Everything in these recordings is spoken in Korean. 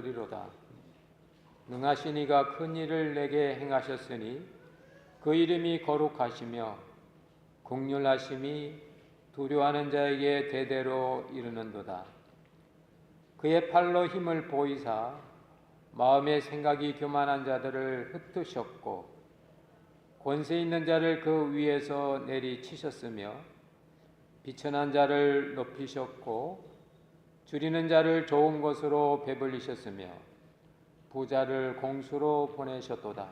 리로다. 능하신 이가 큰 일을 내게 행하셨으니 그 이름이 거룩하시며 긍휼하심이 두려워하는 자에게 대대로 이르는도다. 그의 팔로 힘을 보이사 마음의 생각이 교만한 자들을 흩으셨고 권세 있는 자를 그 위에서 내리치셨으며 비천한 자를 높이셨고 줄이는 자를 좋은 것으로 배불리셨으며 부자를 공수로 보내셨도다.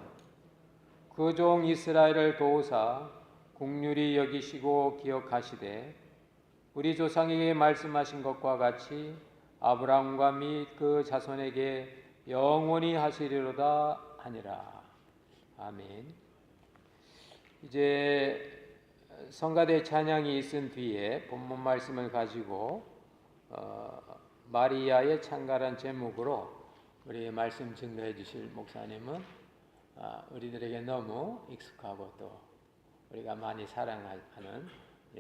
그 종 이스라엘을 도우사 긍휼히 여기시고 기억하시되 우리 조상에게 말씀하신 것과 같이 아브라함과 및 그 자손에게 영원히 하시리로다 하니라. 아멘. 이제 성가대 찬양이 있은 뒤에 본문 말씀을 가지고 마리아의 창가란 제목으로 우리 말씀 증거해 주실 목사님은 우리들에게 너무 익숙하고 또 우리가 많이 사랑하는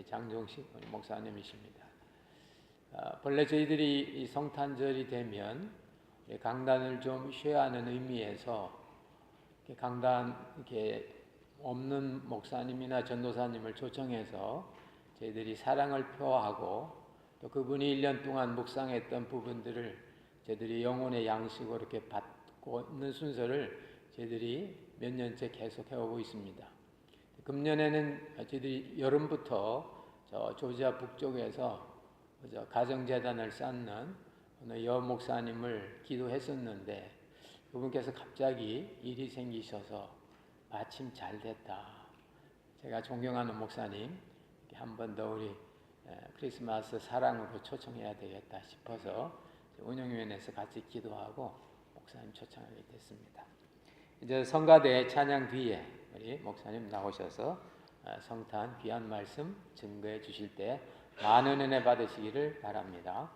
장종식 목사님이십니다. 본래 저희들이 이 성탄절이 되면 강단을 좀 쉬어야 하는 의미에서 강단 이렇게 없는 목사님이나 전도사님을 초청해서 저희들이 사랑을 표하고 또 그분이 1년 동안 묵상했던 부분들을 저희들이 영혼의 양식으로 이렇게 받고 있는 순서를 저희들이 몇 년째 계속 해오고 있습니다. 금년에는 저희들이 여름부터 저 조지아 북쪽에서 가정재단을 쌓는 여 목사님을 기도했었는데 그분께서 갑자기 일이 생기셔서 마침 잘 됐다. 제가 존경하는 목사님 한 번 더 우리 크리스마스 사랑으로 초청해야 되겠다 싶어서 운영위원회에서 같이 기도하고 목사님 초청하게 됐습니다. 이제 성가대 찬양 뒤에 우리 목사님 나오셔서 성탄 귀한 말씀 증거해 주실 때 많은 은혜 받으시기를 바랍니다.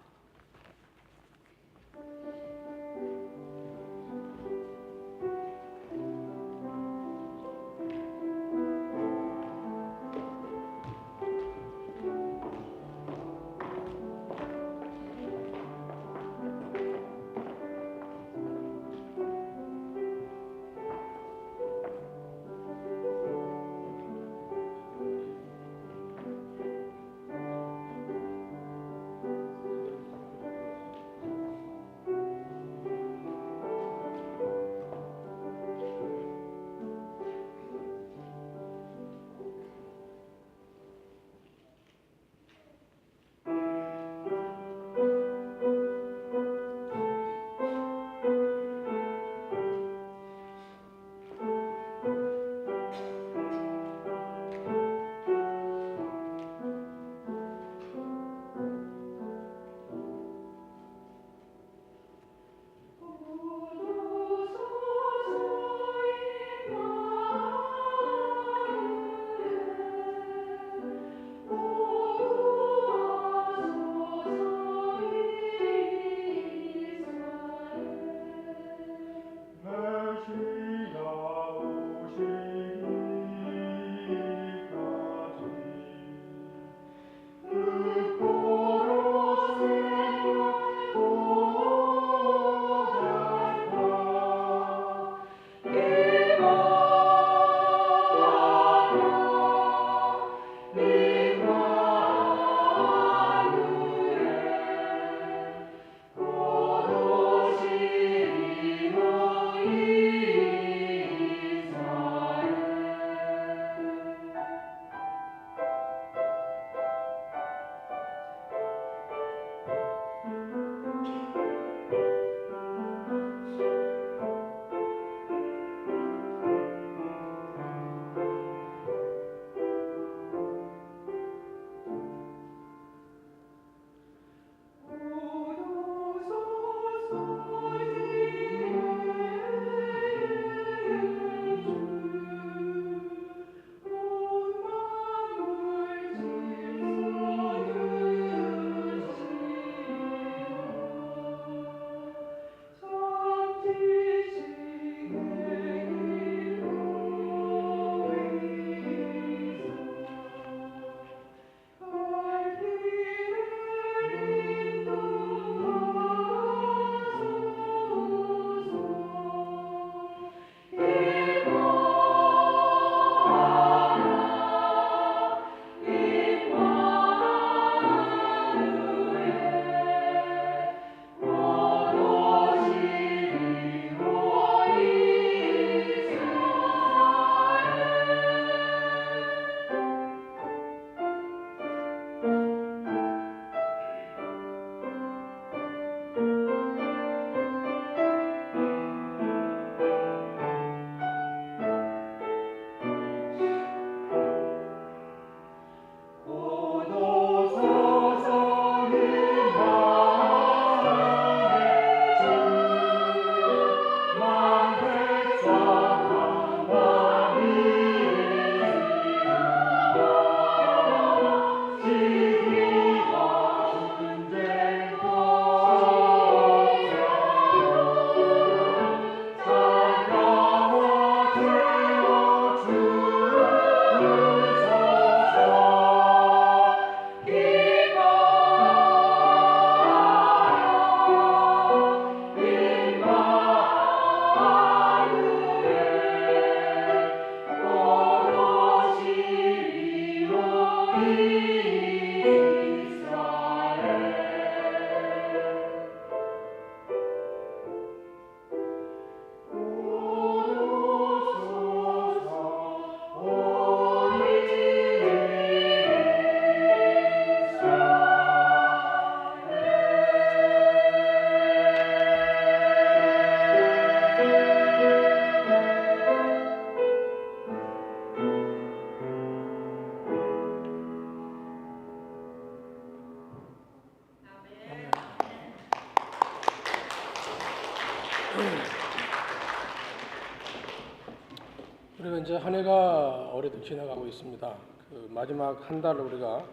우리가 이제 한 해가 올해도 지나가고 있습니다. 그 마지막 한 달을 우리가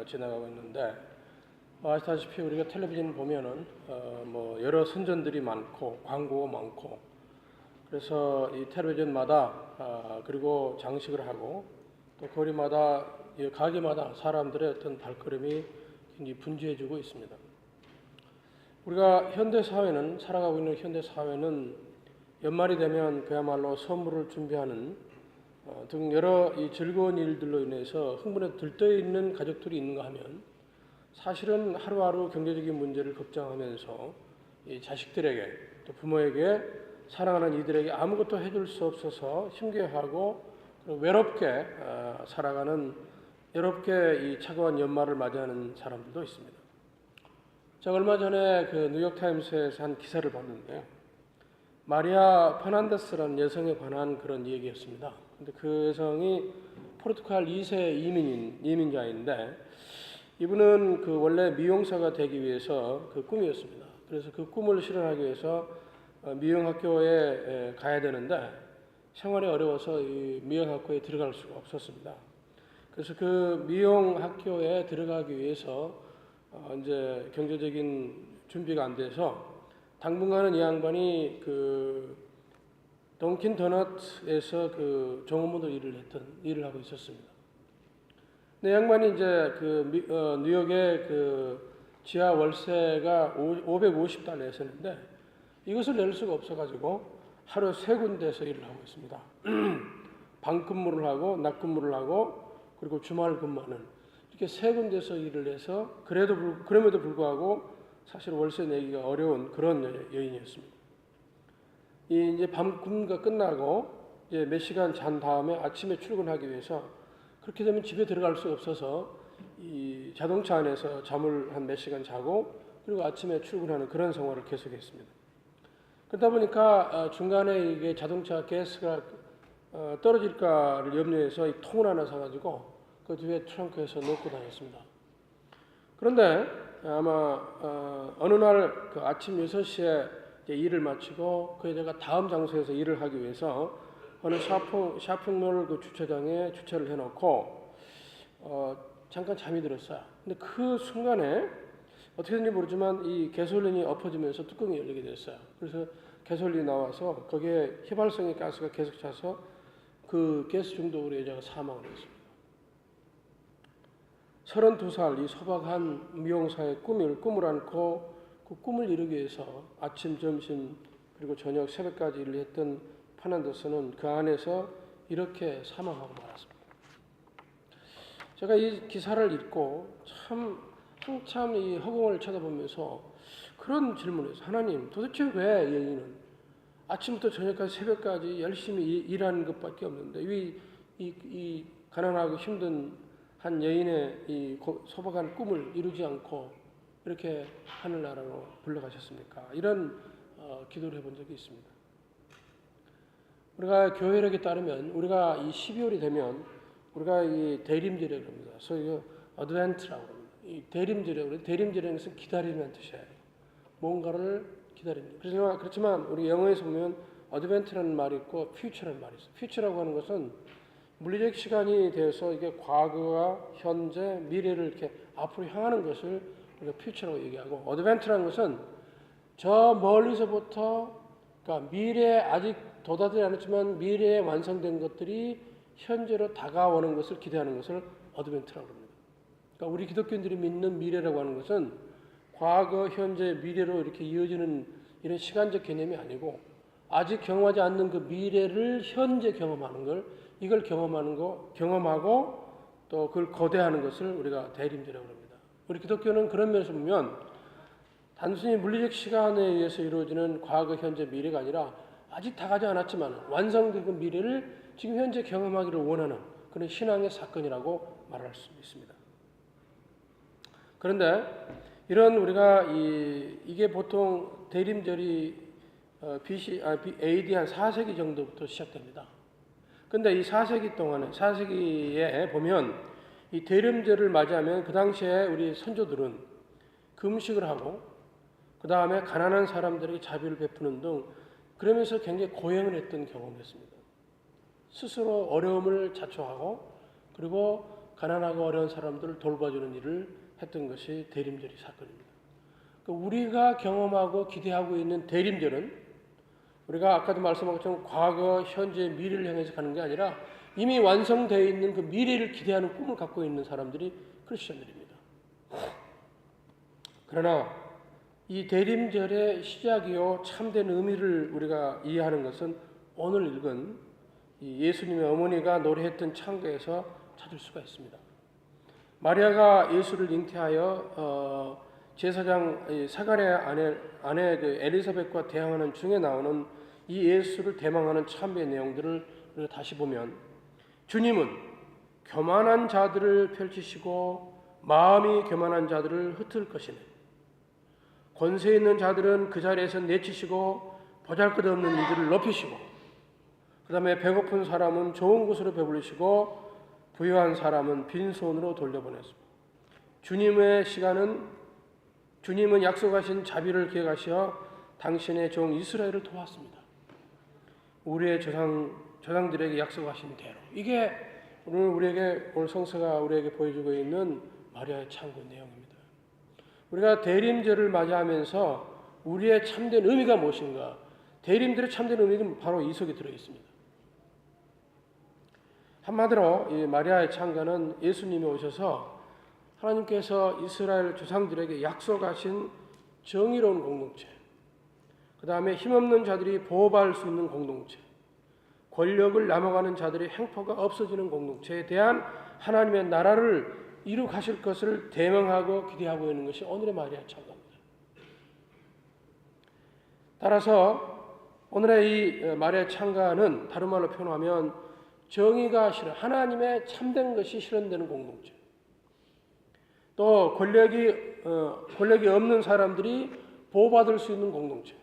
지나가고 있는데 아시다시피 우리가 텔레비전 보면은 뭐 여러 선전들이 많고 광고가 많고 그래서 이 텔레비전마다 그리고 장식을 하고 또 거리마다 가게마다 사람들의 어떤 발걸음이 굉장히 분주해지고 있습니다. 우리가 현대 사회는 살아가고 있는 현대 사회는 연말이 되면 그야말로 선물을 준비하는 등 여러 이 즐거운 일들로 인해서 흥분에 들떠 있는 가족들이 있는가 하면 사실은 하루하루 경제적인 문제를 걱정하면서 이 자식들에게 또 부모에게 사랑하는 이들에게 아무것도 해줄 수 없어서 힘겨워하고 외롭게 살아가는 외롭게 이 차가운 연말을 맞이하는 사람들도 있습니다. 제가 얼마 전에 그 뉴욕타임스에서 한 기사를 봤는데요. 마리아 페난데스라는 여성에 관한 그런 얘기였습니다. 근데 그 여성이 포르투갈 2세 이민자인데 이분은 그 원래 미용사가 되기 위해서 그 꿈이었습니다. 그래서 그 꿈을 실현하기 위해서 미용학교에 가야 되는데 생활이 어려워서 이 미용학교에 들어갈 수가 없었습니다. 그래서 그 미용학교에 들어가기 위해서 이제 경제적인 준비가 안 돼서 당분간은 이 양반이 그 던킨 도넛에서 그 종업원으로 일을 하고 있었습니다. 근데 양반이 이제 그 뉴욕의 그 지하 월세가 $550였었는데 이것을 낼 수가 없어가지고 하루 3군데에서 일을 하고 있습니다. 밤 근무를 하고 낮 근무를 하고 그리고 주말 근무하는 이렇게 3군데에서 일을 해서 그럼에도 불구하고 사실 월세 내기가 어려운 그런 여인이었습니다. 이제 밤 근무가 끝나고 이제 몇 시간 잔 다음에 아침에 출근하기 위해서 그렇게 되면 집에 들어갈 수 없어서 이 자동차 안에서 잠을 한 몇 시간 자고 그리고 아침에 출근하는 그런 생활을 계속했습니다. 그러다 보니까 중간에 이게 자동차 가스가 떨어질까를 염려해서 이 통을 하나 사가지고 그 뒤에 트렁크에서 놓고 다녔습니다. 그런데 아마 어느 날 그 아침 6시에 이제 일을 마치고 그 여자가 다음 장소에서 일을 하기 위해서 어느 쇼핑몰 그 주차장에 주차를 해놓고 잠깐 잠이 들었어요. 근데 그 순간에 어떻게든지 모르지만 이 가솔린이 엎어지면서 뚜껑이 열리게 됐어요. 그래서 가솔린이 나와서 거기에 휘발성의 가스가 계속 차서 그 가스 중독으로 여자가 사망을 했습니다. 32살 이 소박한 미용사의 꿈을 안고 그 꿈을 이루기 위해서 아침, 점심 그리고 저녁 새벽까지 일을 했던 페난데스는 그 안에서 이렇게 사망하고 말았습니다. 제가 이 기사를 읽고 한참 이 허공을 쳐다보면서 그런 질문을 했어요. 하나님, 도대체 왜 여인은 아침부터 저녁까지 새벽까지 열심히 일하는 것밖에 없는데 이 가난하고 힘든 한 여인의 이 소박한 꿈을 이루지 않고 이렇게 하늘나라로 불러가셨습니까? 이런 기도를 해본 적이 있습니다. 우리가 교회력에 따르면 우리가 이 12월이 되면 우리가 이 대림절이라고 합니다. 소위 어드벤트라고 합니다. 이 대림절이라는 것은 기다리는 뜻이에요. 뭔가를 기다립니다. 그렇지만 우리 영어에서 보면 어드벤트라는 말이 있고 퓨처라는 말이 있어요. 퓨처라고 하는 것은 물리적 시간이 되어서 이게 과거와 현재, 미래를 이렇게 앞으로 향하는 것을 우리가 퓨처라고 얘기하고 어드벤트라는 것은 저 멀리서부터 그러니까 미래에 아직 도달하지 않았지만 미래에 완성된 것들이 현재로 다가오는 것을 기대하는 것을 어드벤트라고 합니다. 그러니까 우리 기독교인들이 믿는 미래라고 하는 것은 과거, 현재, 미래로 이렇게 이어지는 이런 시간적 개념이 아니고 아직 경험하지 않는 그 미래를 현재 경험하는 걸 이걸 경험하고 또 그걸 거대하는 것을 우리가 대림절이라고 합니다. 우리 기독교는 그런 면에서 보면 단순히 물리적 시간에 의해서 이루어지는 과거, 현재, 미래가 아니라 아직 다가지 않았지만 완성된 그 미래를 지금 현재 경험하기를 원하는 그런 신앙의 사건이라고 말할 수 있습니다. 그런데 이런 우리가 이게 보통 대림절이 AD 한 4세기 정도부터 시작됩니다. 근데 이 4세기에 보면 이 대림절을 맞이하면 그 당시에 우리 선조들은 금식을 하고 그 다음에 가난한 사람들에게 자비를 베푸는 등 그러면서 굉장히 고행을 했던 경험이었습니다. 스스로 어려움을 자초하고 그리고 가난하고 어려운 사람들을 돌봐주는 일을 했던 것이 대림절의 사건입니다. 우리가 경험하고 기대하고 있는 대림절은 우리가 아까도 말씀한 것처럼 과거, 현재, 미래를 향해서 가는 게 아니라 이미 완성되어 있는 그 미래를 기대하는 꿈을 갖고 있는 사람들이 크리스천들입니다. 그러나 이 대림절의 시작이요 참된 의미를 우리가 이해하는 것은 오늘 읽은 이 예수님의 어머니가 노래했던 창가에서 찾을 수가 있습니다. 마리아가 예수를 잉태하여 제사장 사가랴 아내 그 엘리사벳과 대항하는 중에 나오는 이 예수를 대망하는 참배의 내용들을 우리가 다시 보면 주님은 교만한 자들을 펼치시고 마음이 교만한 자들을 흩을 것이네. 권세 있는 자들은 그 자리에서 내치시고 보잘것없는 이들을 높이시고 그 다음에 배고픈 사람은 좋은 곳으로 배불리시고 부유한 사람은 빈손으로 돌려보냈습니다. 주님은 약속하신 자비를 기억하시어 당신의 종 이스라엘을 도왔습니다. 우리의 조상들에게 약속하신 대로. 이게 오늘 성서가 우리에게 보여주고 있는 마리아의 창고의 내용입니다. 우리가 대림절을 맞이하면서 우리의 참된 의미가 무엇인가? 대림절의 참된 의미는 바로 이 속에 들어 있습니다. 한마디로 이 마리아의 창가는 예수님이 오셔서 하나님께서 이스라엘 조상들에게 약속하신 정의로운 공동체, 그 다음에 힘없는 자들이 보호받을 수 있는 공동체, 권력을 넘어가는 자들의 횡포가 없어지는 공동체에 대한 하나님의 나라를 이룩하실 것을 대명하고 기대하고 있는 것이 오늘의 마리아 창가입니다. 따라서 오늘의 이 마리아 창가는 다른 말로 표현하면 정의가 하나님의 참된 것이 실현되는 공동체, 또 권력이 없는 사람들이 보호받을 수 있는 공동체,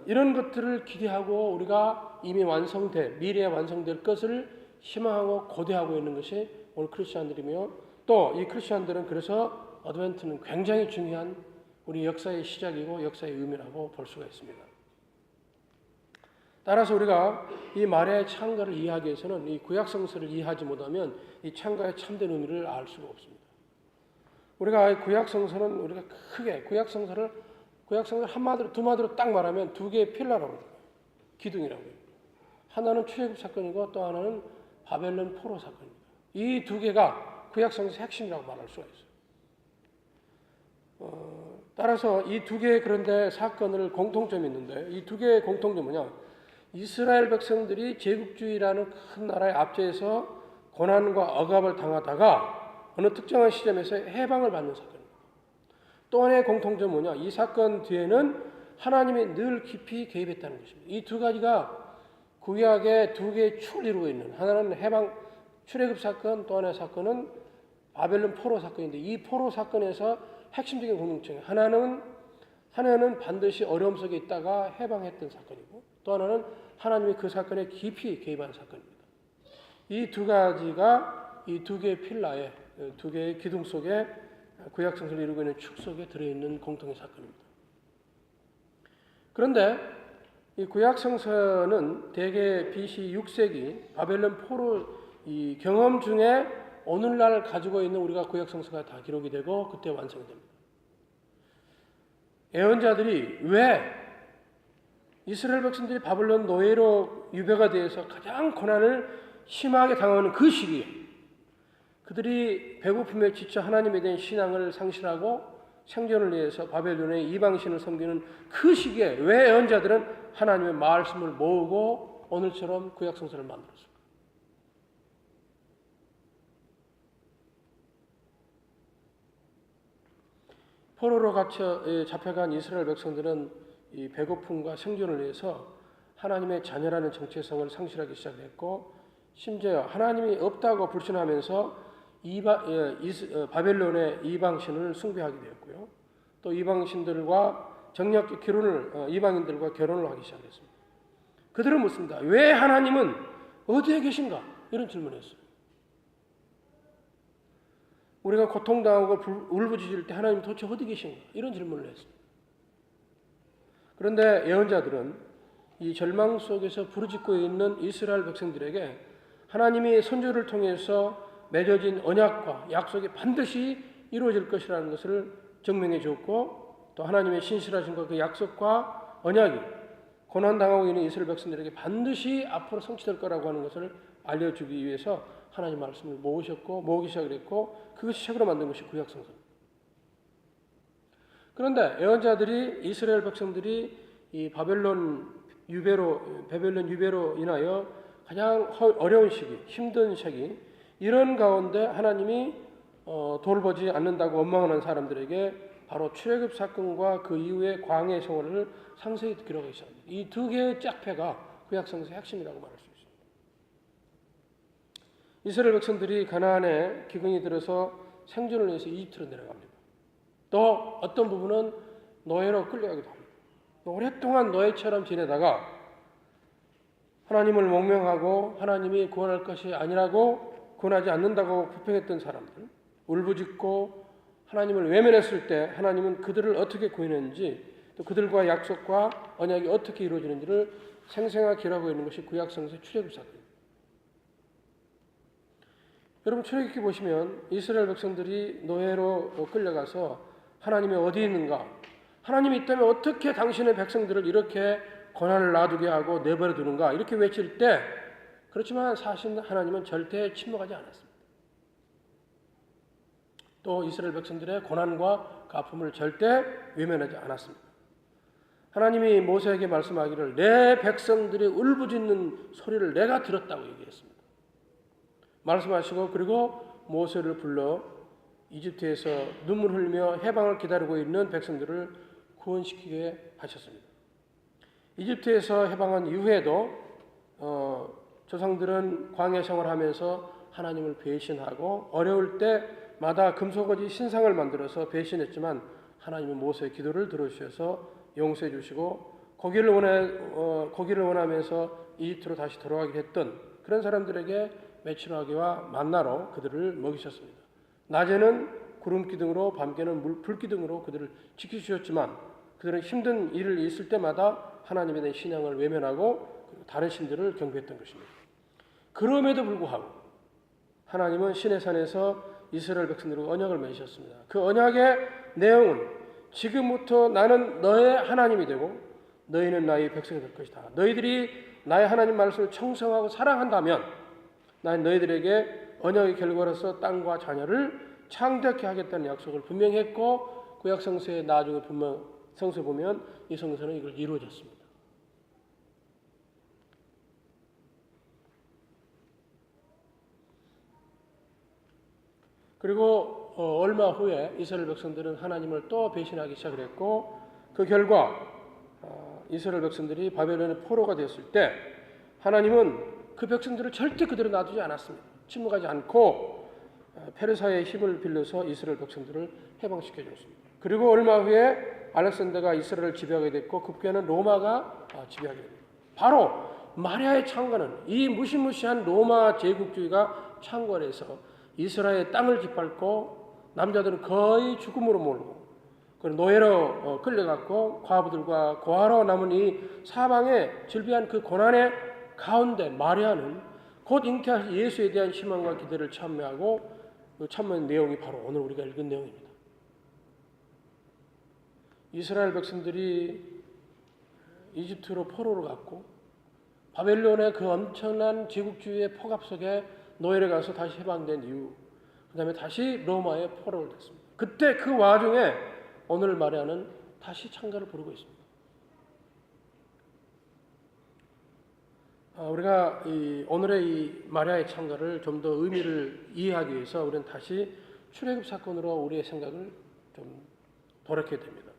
이런 것들을 기대하고 우리가 이미 미래에 완성될 것을 희망하고 고대하고 있는 것이 오늘 크리스천들이며, 또 이 크리스천들은 그래서 어드벤트는 굉장히 중요한 우리 역사의 시작이고 역사의 의미라고 볼 수가 있습니다. 따라서 우리가 이 마리아의 창가를 이해하기 위해서는 이 구약 성서를 이해하지 못하면 이 창가의 참된 의미를 알 수가 없습니다. 우리가 구약 성서는 우리가 크게 구약 성서를 한마디로 두 마디로 딱 말하면 두 개의 필라라고 해요. 기둥이라고 해요. 하나는 출애굽 사건이고 또 하나는 바벨론 포로 사건입니다. 이 두 개가 구약 성서의 핵심이라고 말할 수가 있어요. 따라서 이 두 개의 그런데 사건을 공통점이 있는데 이 두 개의 공통점은 뭐냐? 이스라엘 백성들이 제국주의라는 큰 나라의 압제에서 고난과 억압을 당하다가 어느 특정한 시점에서 해방을 받는 사건입니다. 또 하나의 공통점은 뭐냐? 이 사건 뒤에는 하나님이 늘 깊이 개입했다는 것입니다. 이 두 가지가 구약의 두 개의 축을 이루고 있는, 하나는 출애굽 사건, 또 하나의 사건은 바벨론 포로 사건인데 이 포로 사건에서 핵심적인 공통점, 하나는 반드시 어려움 속에 있다가 해방했던 사건이고 또 하나는 하나님이 그 사건에 깊이 개입한 사건입니다. 이 두 가지가 이 두 개의 필라에, 두 개의 기둥 속에 구약 성서를 이루고 있는 축 속에 들어있는 공통의 사건입니다. 그런데 이 구약 성서는 대개 BC 6세기 바벨론 포로 이 경험 중에 오늘날 가지고 있는 우리가 구약 성서가 다 기록이 되고 그때 완성이 됩니다. 예언자들이 왜 이스라엘 백성들이 바벨론 노예로 유배가 되어서 가장 고난을 심하게 당하는 그 시기에 그들이 배고픔에 지쳐 하나님에 대한 신앙을 상실하고 생존을 위해서 바벨론의 이방신을 섬기는 그 시기에 왜 예언자들은 하나님의 말씀을 모으고 오늘처럼 구약 성서를 만들었을까? 포로로 잡혀간 이스라엘 백성들은 이 배고픔과 생존을 위해서 하나님의 자녀라는 정체성을 상실하기 시작했고 심지어 하나님이 없다고 불신하면서 바벨론의 이방신을 숭배하게 되었고요. 또 이방신들과 이방인들과 결혼을 하기 시작했습니다. 그들은 묻습니다. 왜 하나님은 어디에 계신가? 이런 질문을 했어요. 우리가 고통당하고 울부짖을 때 하나님 도대체 어디 계신가? 이런 질문을 했습니다. 그런데 예언자들은 이 절망 속에서 부르짖고 있는 이스라엘 백성들에게 하나님이 선조를 통해서 맺어진 언약과 약속이 반드시 이루어질 것이라는 것을 증명해 주었고, 또 하나님의 신실하신 그 약속과 언약이 고난당하고 있는 이스라엘 백성들에게 반드시 앞으로 성취될 거라고 하는 것을 알려주기 위해서 하나님 말씀을 모으기 시작을 했고, 그것이 책으로 만든 것이 구약성서입니다. 그런데 예언자들이 이스라엘 백성들이 이 바벨론 유배로 인하여 가장 어려운 시기, 힘든 시기, 이런 가운데 하나님이 돌보지 않는다고 원망하는 사람들에게 바로 출애굽 사건과 그 이후의 광야의 생활을 상세히 기록하고 있습니다. 이 두 개의 짝패가 구약성서의 핵심이라고 말할 수 있습니다. 이스라엘 백성들이 가나안에 기근이 들어서 생존을 위해서 이집트로 내려갑니다. 또 어떤 부분은 노예로 끌려가기도 합니다. 오랫동안 노예처럼 지내다가 하나님을 몽명하고 하나님이 구원할 것이 아니라고, 구원하지 않는다고 불평했던 사람들, 울부짖고 하나님을 외면했을 때 하나님은 그들을 어떻게 구원했는지, 또 그들과 약속과 언약이 어떻게 이루어지는지를 생생하게 기록하고 있는 것이 구약성서의 출애굽 사건입니다. 여러분, 출애굽기 보시면 이스라엘 백성들이 노예로 끌려가서 하나님이 어디 있는가, 하나님이 있다면 어떻게 당신의 백성들을 이렇게 고난을 놔두게 하고 내버려 두는가, 이렇게 외칠 때, 그렇지만 사실 하나님은 절대 침묵하지 않았습니다. 또 이스라엘 백성들의 고난과 아픔을 절대 외면하지 않았습니다. 하나님이 모세에게 말씀하기를 내 백성들이 울부짖는 소리를 내가 들었다고 얘기했습니다. 말씀하시고, 그리고 모세를 불러 이집트에서 눈물 흘리며 해방을 기다리고 있는 백성들을 구원시키게 하셨습니다. 이집트에서 해방한 이후에도 조상들은 광야 생활하면서 하나님을 배신하고 어려울 때마다 금속거지 신상을 만들어서 배신했지만, 하나님은 모세의 기도를 들어주셔서 용서해 주시고 고기를 원하면서 이집트로 다시 돌아가게 했던 그런 사람들에게 메추라기와 만나로 그들을 먹이셨습니다. 낮에는 구름 기둥으로, 밤에는 불 기둥으로 그들을 지키셨지만, 그들은 힘든 일을 있을 때마다 하나님에 대한 신앙을 외면하고 다른 신들을 경배했던 것입니다. 그럼에도 불구하고 하나님은 시내산에서 이스라엘 백성들과 언약을 맺으셨습니다. 그 언약의 내용은 지금부터 나는 너의 하나님이 되고 너희는 나의 백성이 될 것이다. 너희들이 나의 하나님 말씀을 청성하고 사랑한다면 나는 너희들에게 언약의 결과로서 땅과 자녀를 창대케 하겠다는 약속을 분명히 했고, 구약성서의 나중에 성서 보면 이 성서는 이걸 이루어졌습니다. 그리고 얼마 후에 이스라엘 백성들은 하나님을 또 배신하기 시작을 했고, 그 결과 이스라엘 백성들이 바벨론의 포로가 되었을 때 하나님은 그 백성들을 절대 그대로 놔두지 않았습니다. 침묵하지 않고 페르사의 힘을 빌려서 이스라엘 백성들을 해방시켜 줬습니다. 그리고 얼마 후에 알렉산더가 이스라엘을 지배하게 됐고, 급기야는 로마가 지배하게 됩니다. 바로 마리아의 창건은 이 무시무시한 로마 제국주의가 창건해서 이스라엘의 땅을 짓밟고 남자들은 거의 죽음으로 몰고, 그리고 노예로 끌려갔고 과부들과 고아로 남은 이 사방에 질비한 그 고난의 가운데 마리아는 곧 잉태하실 예수에 대한 희망과 기대를 참여하고, 그 참여한 내용이 바로 오늘 우리가 읽은 내용입니다. 이스라엘 백성들이 이집트로 포로로 갔고, 바벨론의 그 엄청난 제국주의의 폭압 속에 노예를 가서 다시 해방된 이후, 그 다음에 다시 로마의 포로가 됐습니다. 그때 그 와중에 오늘 마리아는 다시 찬가를 부르고 있습니다. 우리가 오늘의 이 마리아의 찬가를 좀 더 의미를 이해하기 위해서 우리는 다시 출애굽 사건으로 우리의 생각을 좀 돌이켜야 됩니다.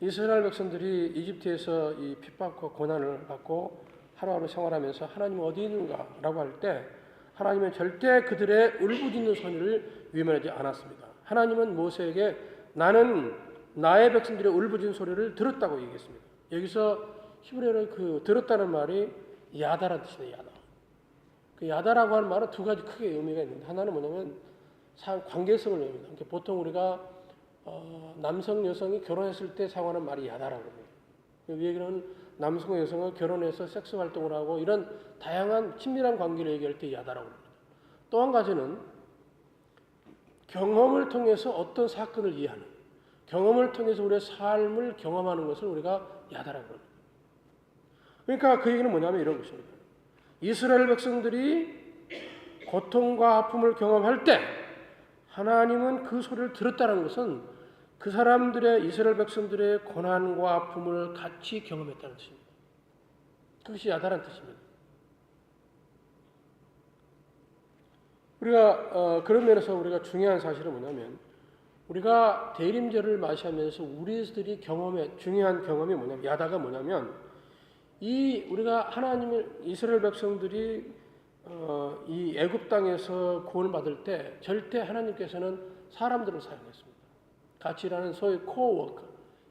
이스라엘 백성들이 이집트에서 이 핍박과 고난을 받고 하루하루 생활하면서 하나님은 어디 있는가라고 할 때 하나님은 절대 그들의 울부짖는 소리를 외면하지 않았습니다. 하나님은 모세에게 나는 나의 백성들의 울부짖는 소리를 들었다고 얘기했습니다. 여기서 히브리어로 그 들었다는 말이 야다라는 뜻이에요. 야다. 그 야다라고 하는 말은 두 가지 크게 의미가 있는데, 하나는 뭐냐면 관계성을 얘기합니다. 그러니까 보통 우리가 남성 여성이 결혼했을 때 사용하는 말이 야다라고 합니다. 이 얘기는 남성과 여성은 결혼해서 섹스 활동을 하고 이런 다양한 친밀한 관계를 얘기할 때 야다라고 합니다. 또 한 가지는 경험을 통해서 어떤 사건을 이해하는, 경험을 통해서 우리의 삶을 경험하는 것을 우리가 야다라고 합니다. 그러니까 그 얘기는 뭐냐면 이런 것입니다. 이스라엘 백성들이 고통과 아픔을 경험할 때 하나님은 그 소리를 들었다는 것은 그 사람들의, 이스라엘 백성들의 고난과 아픔을 같이 경험했다는 뜻입니다. 그것이 야다라는 뜻입니다. 우리가 그런 면에서 우리가 중요한 사실은 뭐냐면, 우리가 대림절을 맞이하면서 우리들이 중요한 경험이 뭐냐면, 야다가 뭐냐면, 우리가 하나님을, 이스라엘 백성들이 이 애굽 땅에서 구원을 받을 때 절대 하나님께서는 사람들을 사용했습니다. 같이 일하는 소위 코워커,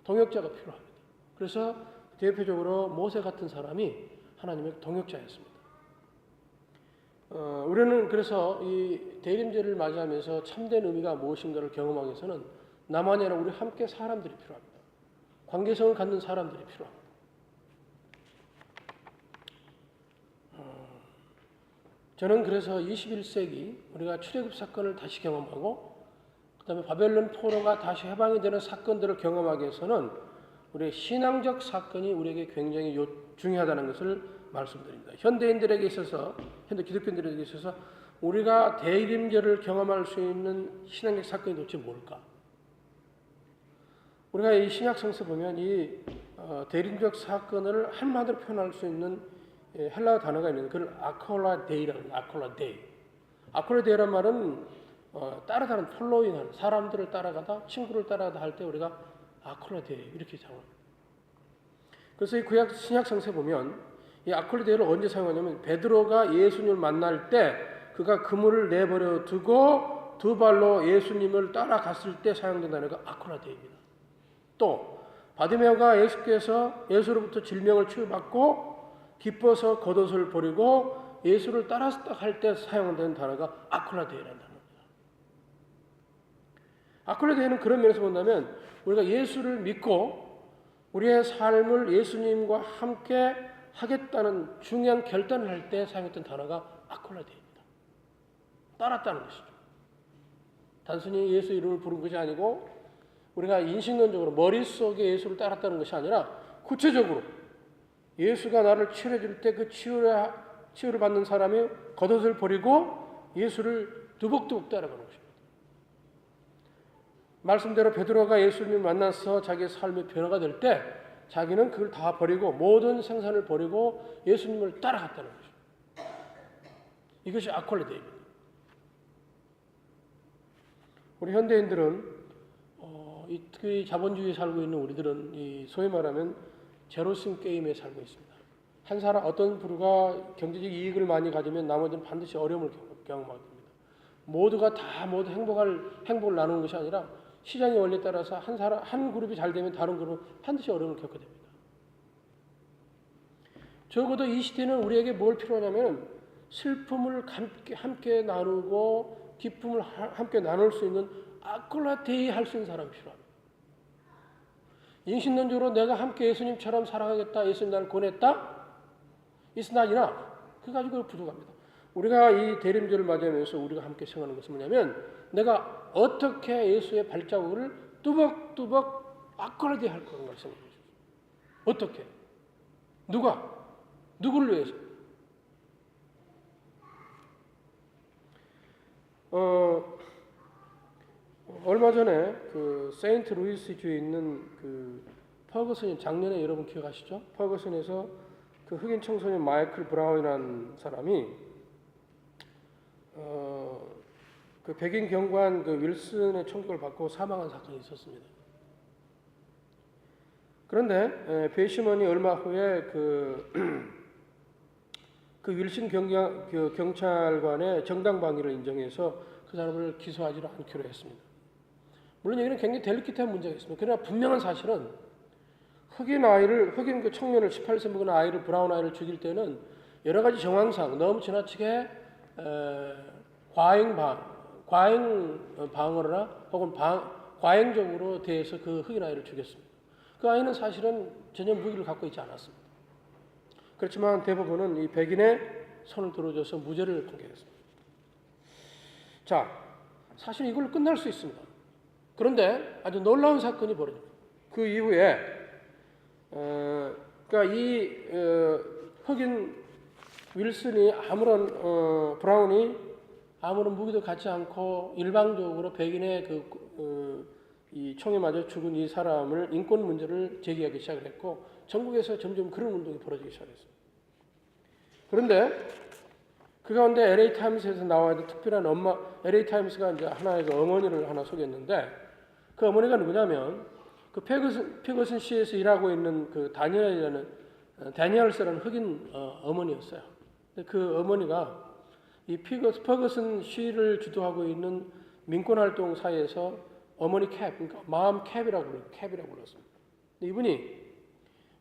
동역자가 필요합니다. 그래서 대표적으로 모세 같은 사람이 하나님의 동역자였습니다. 우리는 그래서 이 대림절을 맞이하면서 참된 의미가 무엇인가를 경험하기 위해서는 나만이 아니라 우리 함께 사람들이 필요합니다. 관계성을 갖는 사람들이 필요합니다. 저는 그래서 21세기 우리가 출애굽 사건을 다시 경험하고 그다음에 바벨론 포로가 다시 해방이 되는 사건들을 경험하기 위해서는 우리의 신앙적 사건이 우리에게 굉장히 중요하다는 것을 말씀드립니다. 현대인들에게 있어서, 현대 기독교인들에게 있어서 우리가 대림절을 경험할 수 있는 신앙적 사건이 도대체 뭘까? 우리가 이 신약 성서 보면 이 대림적 사건을 한마디로 표현할 수 있는 헬라어 단어가 있는데 그걸 아콜라데이라고 합니다. 아콜라데이. 아콜라데이란 말은 따라가는, 폴로잉하는, 사람들을 따라가다, 친구를 따라가다 할 때 우리가 아콜라데이 이렇게 사용합니다. 그래서 이 구약 신약 성서에 보면 이 아콜라데이를 언제 사용하냐면 베드로가 예수님을 만날 때 그가 그물을 내버려 두고 두 발로 예수님을 따라갔을 때 사용된다는 게 아콜라데이입니다. 또 바디메오가 예수로부터 질병을 치유받고 기뻐서 겉옷을 버리고 예수를 따라갈 때 사용되는 단어가 아콜라데이라는 단어입니다. 아콜라데이는 그런 면에서 본다면 우리가 예수를 믿고 우리의 삶을 예수님과 함께 하겠다는 중요한 결단을 할 때 사용했던 단어가 아콜라데이입니다. 따랐다는 것이죠. 단순히 예수 이름을 부른 것이 아니고 우리가 인식론적으로 머릿속에 예수를 따랐다는 것이 아니라 구체적으로 예수가 나를 치료해 줄 때 그 치유를 받는 사람이 겉옷을 버리고 예수를 두벅두벅 따라가는 것입니다. 말씀대로 베드로가 예수님을 만나서 자기의 삶의 변화가 될 때 자기는 그걸 다 버리고 모든 생산을 버리고 예수님을 따라갔다는 것입니다. 이것이 아콜라데이입니다. 우리 현대인들은 이 자본주의에 살고 있는 우리들은 소위 말하면 제로섬 게임에 살고 있습니다. 한 사람, 어떤 부류가 경제적 이익을 많이 가지면 나머지는 반드시 어려움을 경험하게 됩니다. 모두가 다 모두 행복을 나누는 것이 아니라 시장의 원리에 따라서 한 그룹이 잘 되면 다른 그룹은 반드시 어려움을 겪게 됩니다. 적어도 이 시대는 우리에게 뭘 필요하냐면 슬픔을 함께 나누고 기쁨을 함께 나눌 수 있는 아콜라데이 할 수 있는 사람이 필요합니다. 인신론적으로 내가 함께 예수님처럼 살아가겠다, 예수님 나를 권했다, It's not enough. 그거 가지고 부족합니다. 우리가 이 대림절을 맞이하면서 우리가 함께 생각하는 것은 뭐냐면 내가 어떻게 예수의 발자국을 뚜벅뚜벅 아콜라데이 할 건가를 생각해 주십시오. 어떻게? 누구를 위해서? 얼마 전에 그 세인트 루이스주에 있는 그 퍼거슨, 작년에 여러분 기억하시죠? 퍼거슨에서 그 흑인 청소년 마이클 브라운이라는 사람이 그 백인 경관 그 윌슨의 총격을 받고 사망한 사건이 있었습니다. 그런데 배심원이 얼마 후에 그 윌슨 경찰관의 정당방위를 인정해서 그 사람을 기소하지 않기로 했습니다. 물론 여기는 굉장히 델리케이트한 문제가 있습니다. 그러나 분명한 사실은 흑인 그 청년을 18세 먹은 아이를, 브라운 아이를 죽일 때는 여러 가지 정황상 너무 지나치게 과잉 방어나 혹은 과잉적으로 대해서 그 흑인 아이를 죽였습니다. 그 아이는 사실은 전혀 무기를 갖고 있지 않았습니다. 그렇지만 대부분은 이 백인의 손을 들어줘서 무죄를 판결했습니다. 자, 사실 이걸로 끝날 수 있습니다. 그런데 아주 놀라운 사건이 벌어집니다. 그 이후에 그러니까 흑인 윌슨이 브라운이 아무런 무기도 갖지 않고 일방적으로 백인의 이 총에 맞아 죽은 이 사람을 인권 문제를 제기하기 시작을 했고 전국에서 점점 그런 운동이 벌어지기 시작했습니다. 그런데 그 가운데 LA 타임스에서 나와 있는 특별한 LA 타임스가 이제 하나의 어머니를 하나 소개했는데 그 어머니가 누구냐면 그 페거슨 시에서 일하고 있는 그 다니엘스라는 흑인 어머니였어요. 그 어머니가 이 페거슨 시를 주도하고 있는 민권활동 사이에서 어머니 그러니까 마음 캡이라고 불렀습니다. 이분이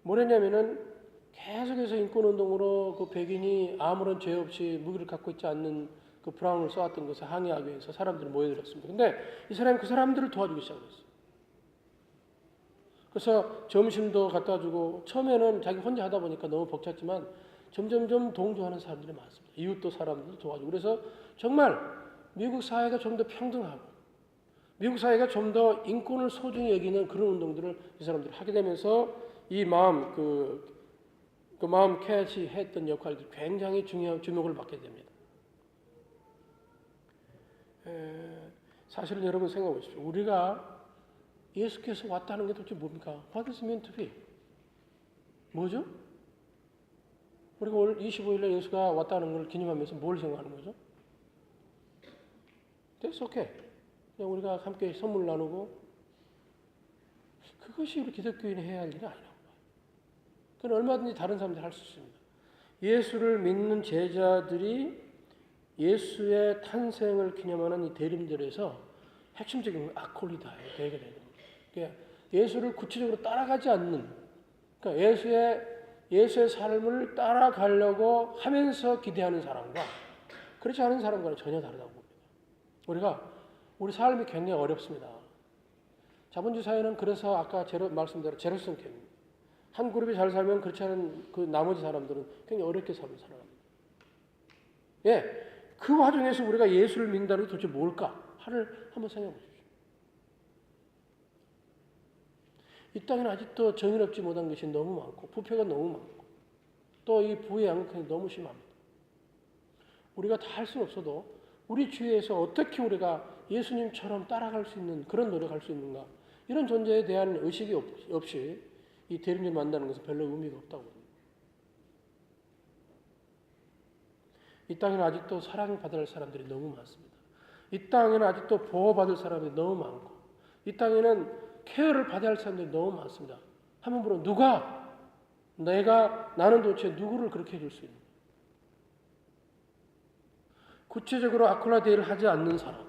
뭐랬냐면은 계속해서 인권운동으로 그 백인이 아무런 죄 없이 무기를 갖고 있지 않는 그 브라운을 쏘았던 것을 항의하기 위해서 사람들이 모여들었습니다. 근데 이 사람이 그 사람들을 도와주기 시작했어요. 그래서 점심도 갖다 주고 처음에는 자기 혼자 하다 보니까 너무 벅찼지만 점점점 동조하는 사람들이 많습니다. 이웃도 사람들도 도와주고 그래서 정말 미국 사회가 좀 더 평등하고 미국 사회가 좀 더 인권을 소중히 여기는 그런 운동들을 이 사람들이 하게 되면서 이 마음 그 마음 캣이 했던 역할들이 굉장히 중요한 주목을 받게 됩니다. 사실은 여러분 생각해 보십시오. 우리가 예수께서 왔다는 게 도대체 뭡니까? What is meant to be? 뭐죠? 우리가 올 25일에 예수가 왔다는 걸 기념하면서 뭘 생각하는 거죠? That's okay. 그냥 우리가 함께 선물 나누고 그것이 우리 기독교인이 해야 할 일이 아니라고 봐요. 그건 얼마든지 다른 사람들이 할 수 있습니다. 예수를 믿는 제자들이 예수의 탄생을 기념하는 이 대림절에서 핵심적인 아콜리다예요. 되게 되는 겁니다. 그러니까 예수를 구체적으로 따라가지 않는 그러니까 예수의 삶을 따라가려고 하면서 기대하는 사람과 그렇지 않은 사람과는 전혀 다르다고 봅니다. 우리 삶이 굉장히 어렵습니다. 자본주의 사회는 그래서 아까 말씀대로 제로섬 캠입니다. 한 그룹이 잘 살면 그렇지 않은 그 나머지 사람들은 굉장히 어렵게 살아갑니다. 예, 그 와중에서 우리가 예수를 믿는다는 게 도대체 뭘까? 하를 한번 생각해 보십시오. 이 땅에는 아직도 정의롭지 못한 것이 너무 많고 부패가 너무 많고 또 이 부의 양극화가 너무 심합니다. 우리가 다 할 수는 없어도 우리 주위에서 어떻게 우리가 예수님처럼 따라갈 수 있는 그런 노력할 수 있는가 이런 존재에 대한 의식이 없이 이 대림절 만나는 것은 별로 의미가 없다고 봅니다. 이 땅에는 아직도 사랑받을 사람들이 너무 많습니다. 이 땅에는 아직도 보호받을 사람이 너무 많고 이 땅에는 케어를 받아야 할 사람들이 너무 많습니다. 한번 물어 나는 도대체 누구를 그렇게 해줄 수 있는 구체적으로 아콜라데이를 하지 않는 사람이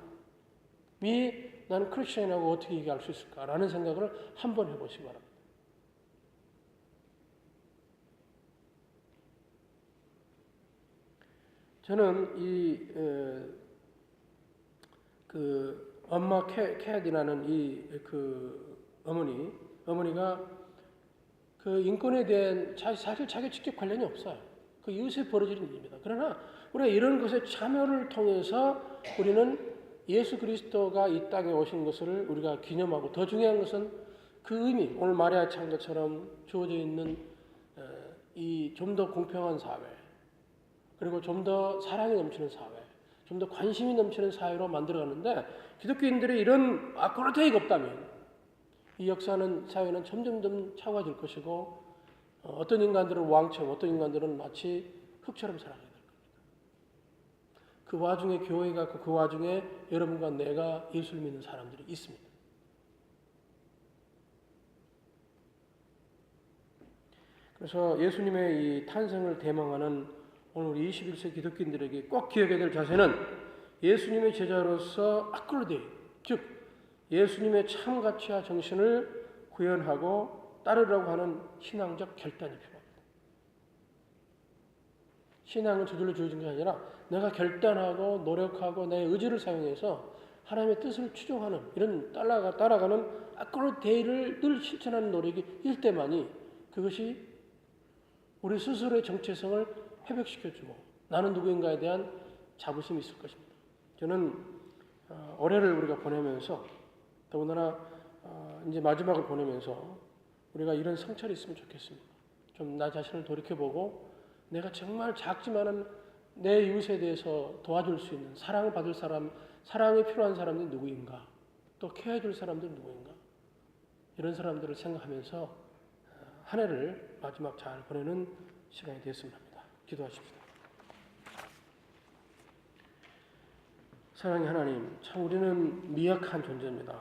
나는 크리스천이라고 어떻게 얘기할 수 있을까라는 생각을 한번 해보시기 바랍니다. 저는 그 엄마 캣이라는 그 어머니가 그 인권에 대한 사실 자기 직접 관련이 없어요. 그 이웃에 벌어지는 일입니다. 그러나 우리가 이런 것에 참여를 통해서 우리는 예수 그리스도가 이 땅에 오신 것을 우리가 기념하고 더 중요한 것은 그 의미 오늘 마리아 창자처럼 주어져 있는 이 좀 더 공평한 사회 그리고 좀 더 사랑이 넘치는 사회 좀 더 관심이 넘치는 사회로 만들어가는데 기독교인들의 이런 아콜라테이가 없다면 이 사회는 점점 차가워질 것이고 어떤 인간들은 왕처럼 어떤 인간들은 마치 흙처럼 살아가게 될 겁니다. 그 와중에 교회가 있고 그 와중에 여러분과 내가 예수를 믿는 사람들이 있습니다. 그래서 예수님의 이 탄생을 대망하는 오늘 우리 21세기 기독교인들에게 꼭 기억해야 될 자세는 예수님의 제자로서 아콜라데이 즉 예수님의 참 가치와 정신을 구현하고 따르려고 하는 신앙적 결단이 필요합니다. 신앙은 저절로 주어진 게 아니라 내가 결단하고 노력하고 내 의지를 사용해서 하나님의 뜻을 추종하는 이런 따라가는 아크로데이를 늘 실천하는 노력이 일 때만이 그것이 우리 스스로의 정체성을 회복시켜주고 나는 누구인가에 대한 자부심이 있을 것입니다. 저는 올해를 우리가 보내면서 더군다나 이제 마지막을 보내면서 우리가 이런 성찰이 있으면 좋겠습니다. 좀 나 자신을 돌이켜보고 내가 정말 작지만은 내 이웃에 대해서 도와줄 수 있는 사랑을 받을 사람, 사랑이 필요한 사람들이 누구인가, 또 케어해줄 사람들이 누구인가, 이런 사람들을 생각하면서 한 해를 마지막 잘 보내는 시간이 되었으면 합니다. 기도하십시다. 사랑의 하나님, 참 우리는 미약한 존재입니다.